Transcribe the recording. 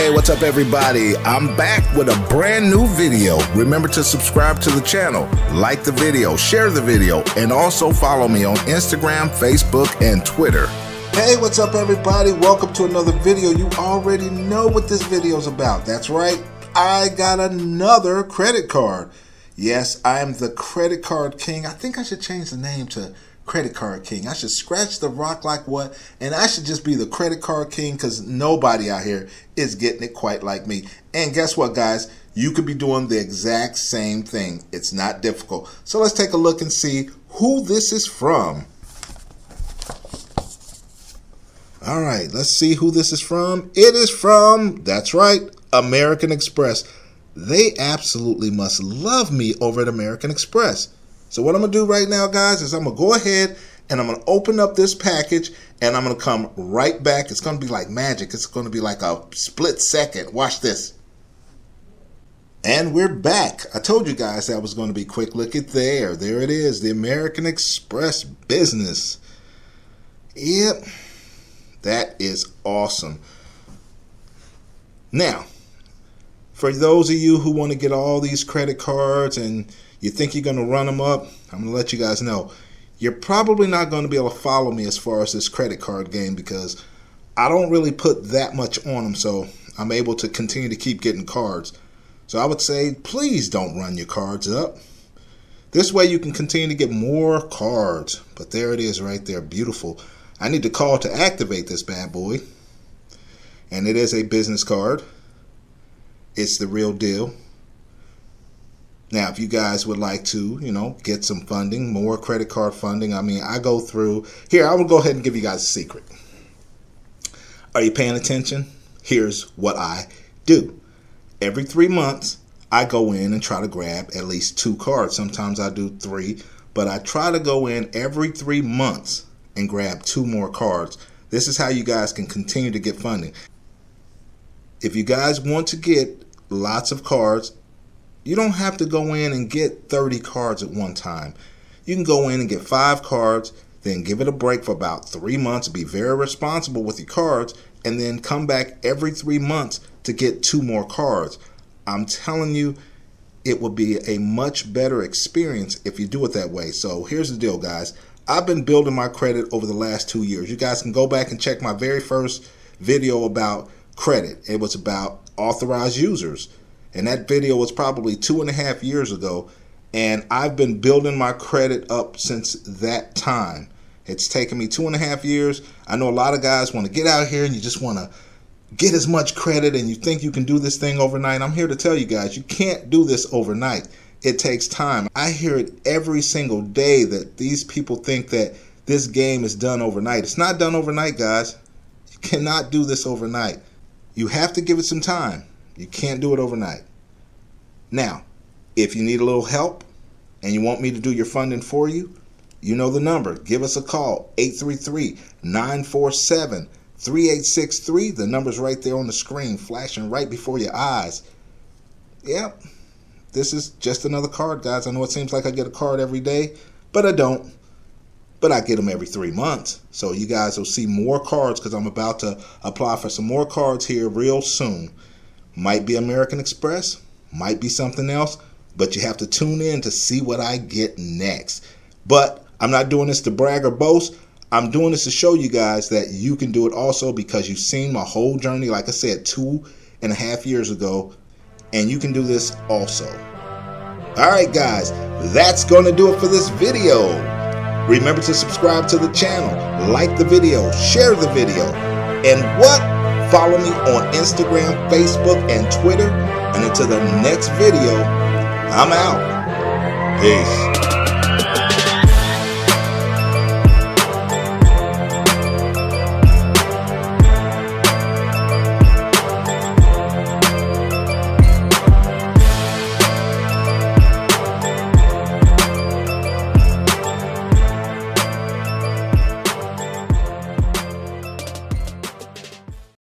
Hey, what's up everybody? I'm back with a brand new video. Remember to subscribe to the channel, like the video, share the video, and also follow me on Instagram, Facebook, and Twitter. Hey, what's up everybody? Welcome to another video. You already know what this video is about. That's right, I got another credit card. Yes, I am the credit card king. I think I should change the name to Credit Card King. I should scratch the rock like what, and I should just be the credit card king because nobody out here is getting it quite like me. And guess what, guys? You could be doing the exact same thing. It's not difficult. So let's take a look and see who this is from. All right, let's see who this is from. It is from, that's right, American Express. They absolutely must love me over at American Express. So what I'm going to do right now, guys, is I'm going to go ahead and I'm going to open up this package and I'm going to come right back. It's going to be like magic. It's going to be like a split second. Watch this. And we're back. I told you guys that was going to be quick. Look at there. There it is. The American Express business. Yep. That is awesome. Now, for those of you who want to get all these credit cards and you think you're going to run them up, I'm going to let you guys know, you're probably not going to be able to follow me as far as this credit card game because I don't really put that much on them, so I'm able to continue to keep getting cards. So I would say, please don't run your cards up. This way you can continue to get more cards. But there it is right there, beautiful. I need to call to activate this bad boy. And it is a business card. It's the real deal. Now, if you guys would like to, get some funding, more credit card funding, I go through. Here, I will go ahead and give you guys a secret. Are you paying attention? Here's what I do. Every 3 months, I go in and try to grab at least 2 cards. Sometimes I do 3, but I try to go in every 3 months and grab 2 more cards. This is how you guys can continue to get funding. If you guys want to get lots of cards, you don't have to go in and get 30 cards at one time. You can go in and get 5 cards, then give it a break for about 3 months, be very responsible with your cards, and then come back every 3 months to get 2 more cards. I'm telling you, it will be a much better experience if you do it that way. So here's the deal, guys. I've been building my credit over the last 2 years. You guys can go back and check my very first video about credit. It was about authorized users. And that video was probably 2.5 years ago. And I've been building my credit up since that time. It's taken me 2.5 years. I know a lot of guys want to get out here and you just want to get as much credit and you think you can do this thing overnight. I'm here to tell you guys, you can't do this overnight. It takes time. I hear it every single day that these people think that this game is done overnight. It's not done overnight, guys. You cannot do this overnight. You have to give it some time. You can't do it overnight. Now, if you need a little help and you want me to do your funding for you, you know the number. Give us a call, 833-947-3863. The number's right there on the screen, flashing right before your eyes. Yep, this is just another card, guys. I know it seems like I get a card every day, but I don't. But I get them every 3 months. So you guys will see more cards because I'm about to apply for some more cards here real soon. Might be American Express, might be something else, but you have to tune in to see what I get next. But I'm not doing this to brag or boast. I'm doing this to show you guys that you can do it also because you've seen my whole journey, like I said, 2.5 years ago, and you can do this also. All right, guys, that's going to do it for this video. Remember to subscribe to the channel, like the video, share the video, and what? Follow me on Instagram, Facebook, and Twitter. And until the next video, I'm out. Peace.